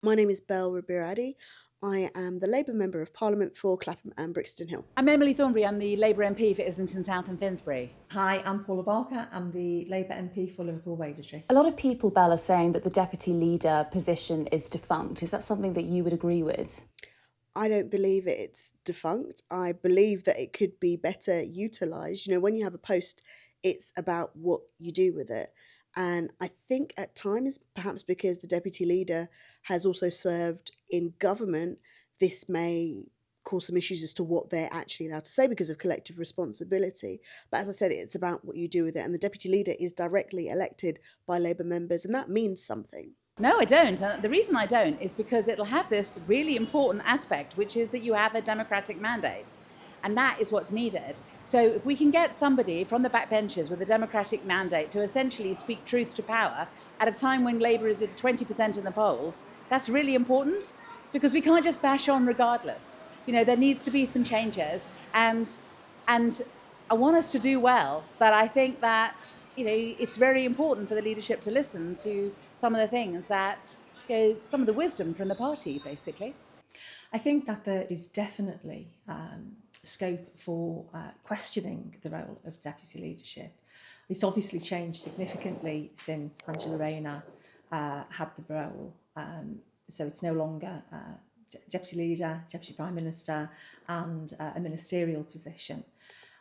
My name is Ribeiro-Addy. I am the Labour Member of Parliament for Clapham and Brixton Hill. I'm Emily Thornberry. I'm the Labour MP for Islington South and Finsbury. Hi, I'm Paula Barker. I'm the Labour MP for Liverpool-Wavertree. A lot of people, Belle, are saying that the deputy leader position is defunct. Is that something that you would agree with? I don't believe it's defunct. I believe that it could be better utilised. When you have a post, it's about what you do with it. And I think at times, perhaps because the deputy leader has also served in government, this may cause some issues as to what they're actually allowed to say because of collective responsibility. But as I said, it's about what you do with it. And the deputy leader is directly elected by Labour members, and that means something. No, I don't. The reason I don't is because it'll have this really important aspect, which is that you have a democratic mandate. And that is what's needed. So if we can get somebody from the backbenches with a democratic mandate to essentially speak truth to power at a time when Labour is at 20% in the polls, that's really important because we can't just bash on regardless. There needs to be some changes and I want us to do well, but I think that, it's very important for the leadership to listen to some of the things that, some of the wisdom from the party, basically. I think that there is definitely scope for questioning the role of deputy leadership. It's obviously changed significantly since Angela Rayner had the role, so it's no longer deputy leader, deputy prime minister and a ministerial position.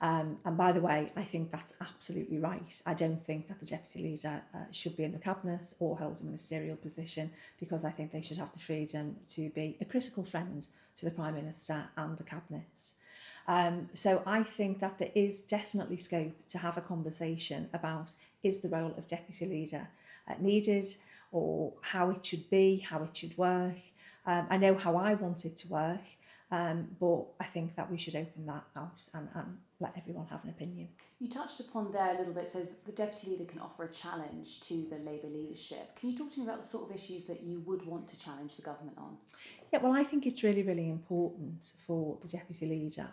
And by the way, I think that's absolutely right. I don't think that the deputy leader should be in the cabinet or hold a ministerial position because I think they should have the freedom to be a critical friend to the prime minister and the cabinet. So I think that there is definitely scope to have a conversation about is the role of deputy leader needed or how it should be, how it should work. I know how I want it to work. But I think that we should open that out and let everyone have an opinion. You touched upon there a little bit, so the deputy leader can offer a challenge to the Labour leadership. Can you talk to me about the sort of issues that you would want to challenge the government on? Yeah, well, I think it's really, really important for the deputy leader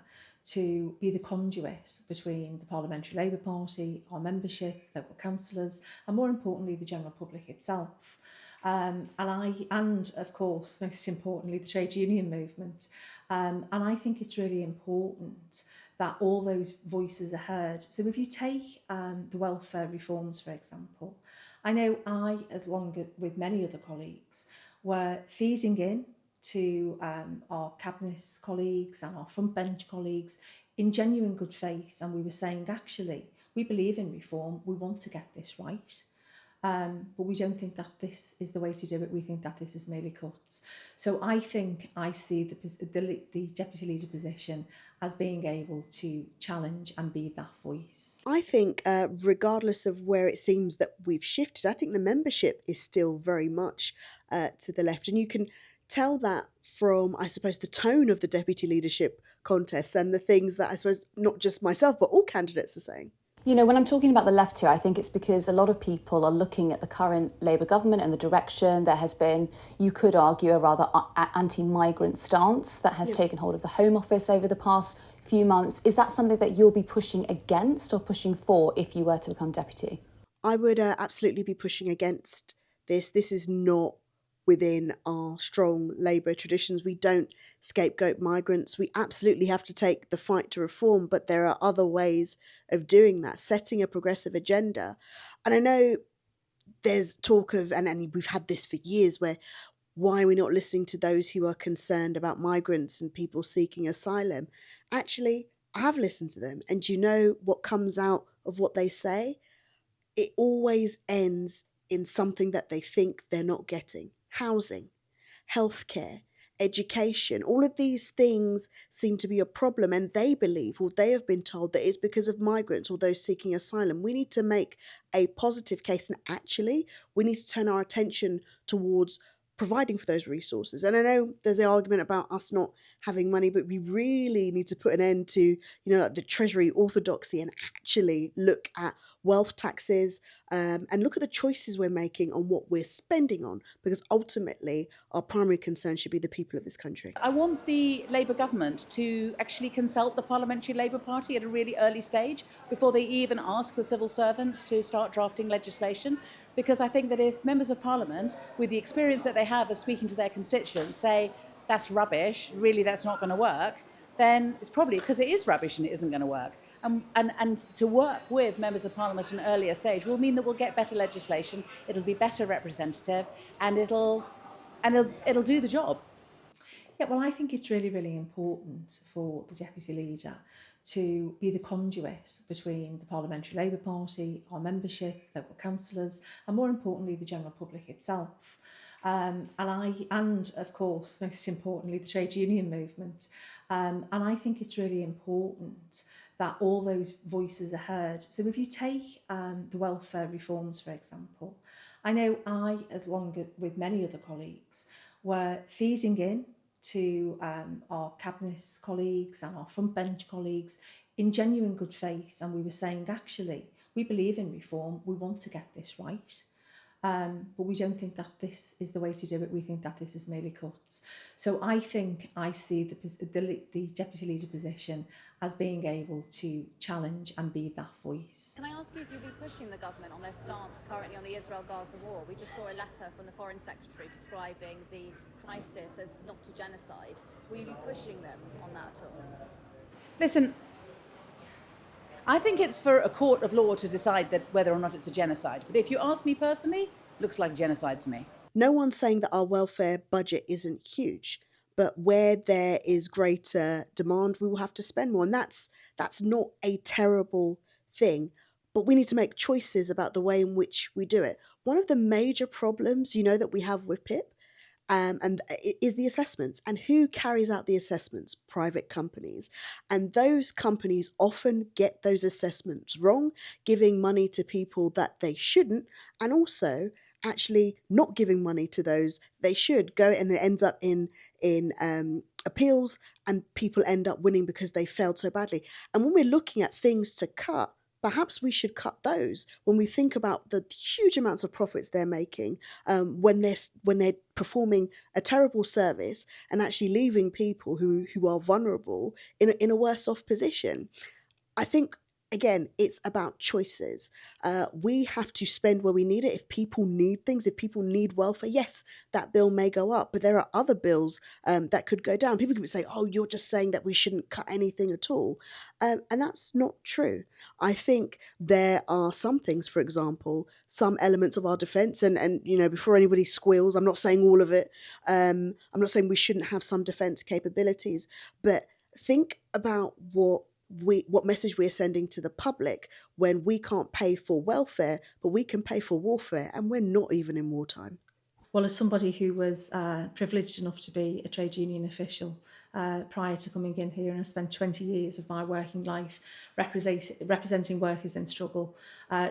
to be the conduit between the Parliamentary Labour Party, our membership, local councillors, and more importantly, the general public itself. And of course, most importantly, the trade union movement. And I think it's really important that all those voices are heard. So if you take the welfare reforms, for example, I know along with many other colleagues, were feeding in to our cabinet colleagues and our front bench colleagues in genuine good faith. And we were saying, actually, we believe in reform. We want to get this right. But we don't think that this is the way to do it. We think that this is merely cuts. So I think I see the deputy leader position as being able to challenge and be that voice. I think regardless of where it seems that we've shifted, I think the membership is still very much to the left. And you can tell that from, I suppose, the tone of the deputy leadership contest and the things that I suppose not just myself, but all candidates are saying. When I'm talking about the left here, I think it's because a lot of people are looking at the current Labour government and the direction. There has been, you could argue, a rather anti-migrant stance that has taken hold of the Home Office over the past few months. Is that something that you'll be pushing against or pushing for if you were to become deputy? I would absolutely be pushing against this. This is not within our strong Labour traditions. We don't scapegoat migrants. We absolutely have to take the fight to reform, but there are other ways of doing that, setting a progressive agenda. And I know there's talk of, and we've had this for years, why are we not listening to those who are concerned about migrants and people seeking asylum? Actually, I have listened to them. And do you know what comes out of what they say? It always ends in something that they think they're not getting. Housing, healthcare, education, all of these things seem to be a problem, and they believe, or they have been told, that it's because of migrants or those seeking asylum. We need to make a positive case, and actually we need to turn our attention towards providing for those resources. And I know there's an argument about us not having money, but we really need to put an end to, like the Treasury orthodoxy and actually look at wealth taxes and look at the choices we're making on what we're spending on, because ultimately our primary concern should be the people of this country. I want the Labour government to actually consult the Parliamentary Labour Party at a really early stage before they even ask the civil servants to start drafting legislation. Because I think that if members of parliament, with the experience that they have of speaking to their constituents, say, that's rubbish, really that's not going to work, then it's probably because it is rubbish and it isn't going to work. And to work with members of parliament at an earlier stage will mean that we'll get better legislation, it'll be better representative, and it'll do the job. Yeah, well, I think it's really, really important for the Deputy Leader to be the conduit between the Parliamentary Labour Party, our membership, local councillors, and more importantly, the general public itself. And of course, most importantly, the trade union movement. And I think it's really important that all those voices are heard. So if you take the welfare reforms, for example, I know along with many other colleagues, were feeding in to our cabinet colleagues and our front bench colleagues in genuine good faith, and we were saying, actually, we believe in reform, we want to get this right, but we don't think that this is the way to do it, we think that this is merely cuts. So I think I see the Deputy Leader position as being able to challenge and be that voice. Can I ask you if you'll be pushing the government on their stance currently on the Israel-Gaza war? We just saw a letter from the Foreign Secretary describing the crisis as not a genocide. Will you be pushing them on that at all? Listen, I think it's for a court of law to decide that whether or not it's a genocide. But if you ask me personally, looks like genocide to me. No one's saying that our welfare budget isn't huge, but where there is greater demand, we will have to spend more. And that's not a terrible thing, but we need to make choices about the way in which we do it. One of the major problems, that we have with PIP is the assessments. And who carries out the assessments? Private companies. And those companies often get those assessments wrong, giving money to people that they shouldn't, and also actually not giving money to those they should go, and it ends up in appeals, and people end up winning because they failed so badly. And when we're looking at things to cut, perhaps we should cut those when we think about the huge amounts of profits they're making when they're performing a terrible service and actually leaving people who are vulnerable in a worse off position. I think, again, it's about choices. We have to spend where we need it. If people need things, if people need welfare, yes, that bill may go up, but there are other bills that could go down. People could say, oh, you're just saying that we shouldn't cut anything at all. And that's not true. I think there are some things, for example, some elements of our defence, and before anybody squeals, I'm not saying all of it. I'm not saying we shouldn't have some defence capabilities, but think about what message we're sending to the public when we can't pay for welfare, but we can pay for warfare, and we're not even in wartime. Well, as somebody who was privileged enough to be a trade union official prior to coming in here, and I spent 20 years of my working life representing workers in struggle,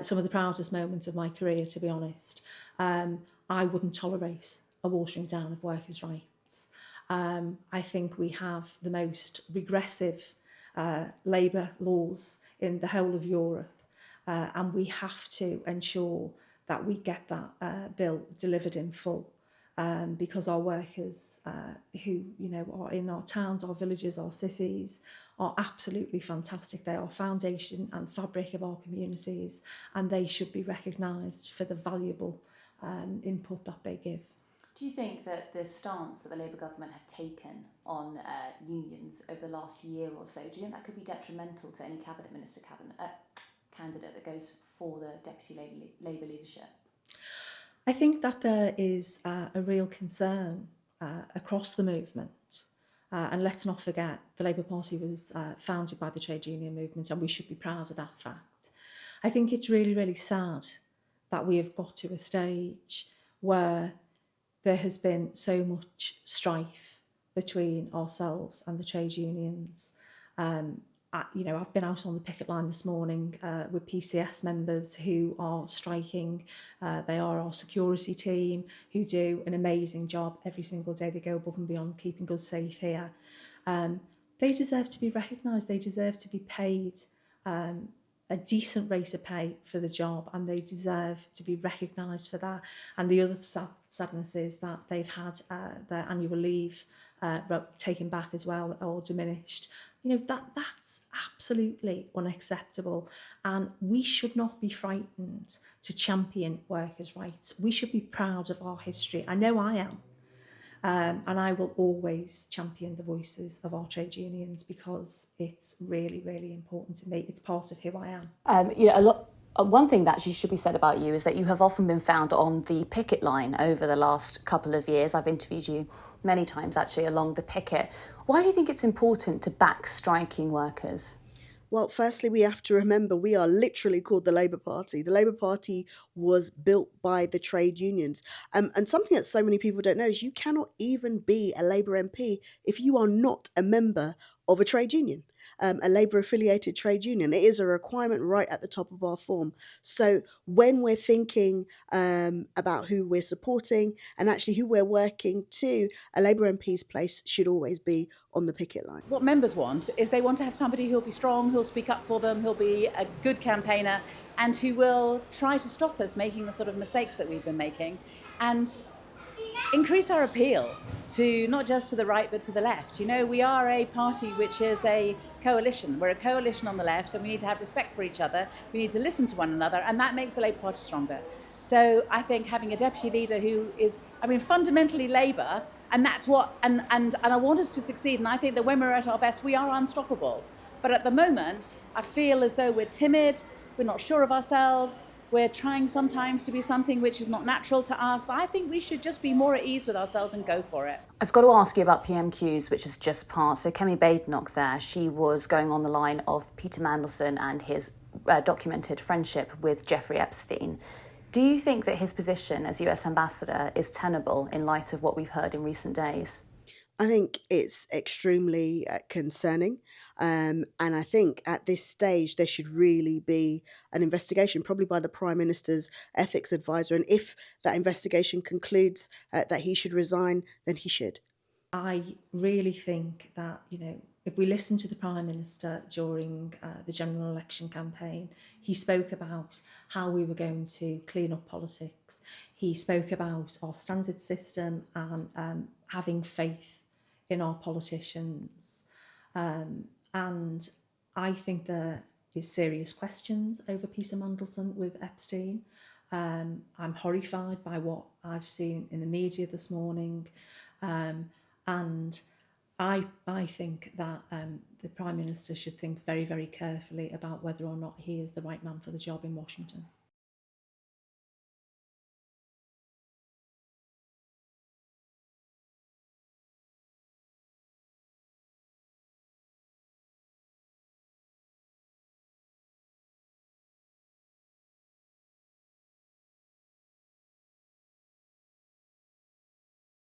some of the proudest moments of my career, to be honest, I wouldn't tolerate a watering down of workers' rights. I think we have the most regressive labour laws in the whole of Europe, and we have to ensure that we get that bill delivered in full, because our workers who are in our towns, our villages, our cities are absolutely fantastic. They are foundation and fabric of our communities, and they should be recognised for the valuable input that they give. Do you think that the stance that the Labour government have taken on unions over the last year or so, do you think that could be detrimental to any cabinet minister candidate that goes for the deputy Labour leadership? I think that there is a real concern across the movement. And let's not forget, the Labour Party was founded by the trade union movement, and we should be proud of that fact. I think it's really, really sad that we have got to a stage where there has been so much strife between ourselves and the trade unions. I've been out on the picket line this morning with PCS members who are striking. They are our security team who do an amazing job every single day. They go above and beyond keeping us safe here. They deserve to be recognised. They deserve to be paid a decent rate of pay for the job, and they deserve to be recognised for that. And the other sadness is that they've had their annual leave taken back as well, or diminished. That's absolutely unacceptable, and we should not be frightened to champion workers' rights. We should be proud of our history. I know I am. And I will always champion the voices of our trade unions because it's really, really important to me. It's part of who I am. One thing that actually should be said about you is that you have often been found on the picket line over the last couple of years. I've interviewed you many times actually along the picket. Why do you think it's important to back striking workers? Well, firstly, we have to remember we are literally called the Labour Party. The Labour Party was built by the trade unions. And something that so many people don't know is you cannot even be a Labour MP if you are not a member of a trade union, a Labour-affiliated trade union. It is a requirement right at the top of our form. So when we're thinking about who we're supporting and actually who we're working to, a Labour MP's place should always be on the picket line. What members want is they want to have somebody who'll be strong, who'll speak up for them, who'll be a good campaigner, and who will try to stop us making the sort of mistakes that we've been making and increase our appeal to not just to the right but to the left. We are a party which is a coalition. We're a coalition on the left, and we need to have respect for each other. We need to listen to one another, and that makes the Labour Party stronger. So I think having a deputy leader who is, fundamentally Labour, and that's what, and I want us to succeed, and I think that when we're at our best, we are unstoppable. But at the moment, I feel as though we're timid, we're not sure of ourselves, we're trying sometimes to be something which is not natural to us. I think we should just be more at ease with ourselves and go for it. I've got to ask you about PMQs, which has just passed. So Kemi Badenoch there, she was going on the line of Peter Mandelson and his documented friendship with Jeffrey Epstein. Do you think that his position as US ambassador is tenable in light of what we've heard in recent days? I think it's extremely concerning. And I think at this stage, there should really be an investigation, probably by the Prime Minister's ethics advisor. And if that investigation concludes that he should resign, then he should. I really think that, if we listen to the Prime Minister during the general election campaign, he spoke about how we were going to clean up politics. He spoke about our standard system and having faith in our politicians. And I think there is serious questions over Peter Mandelson with Epstein. I'm horrified by what I've seen in the media this morning. And I think that the Prime Minister should think very, very carefully about whether or not he is the right man for the job in Washington.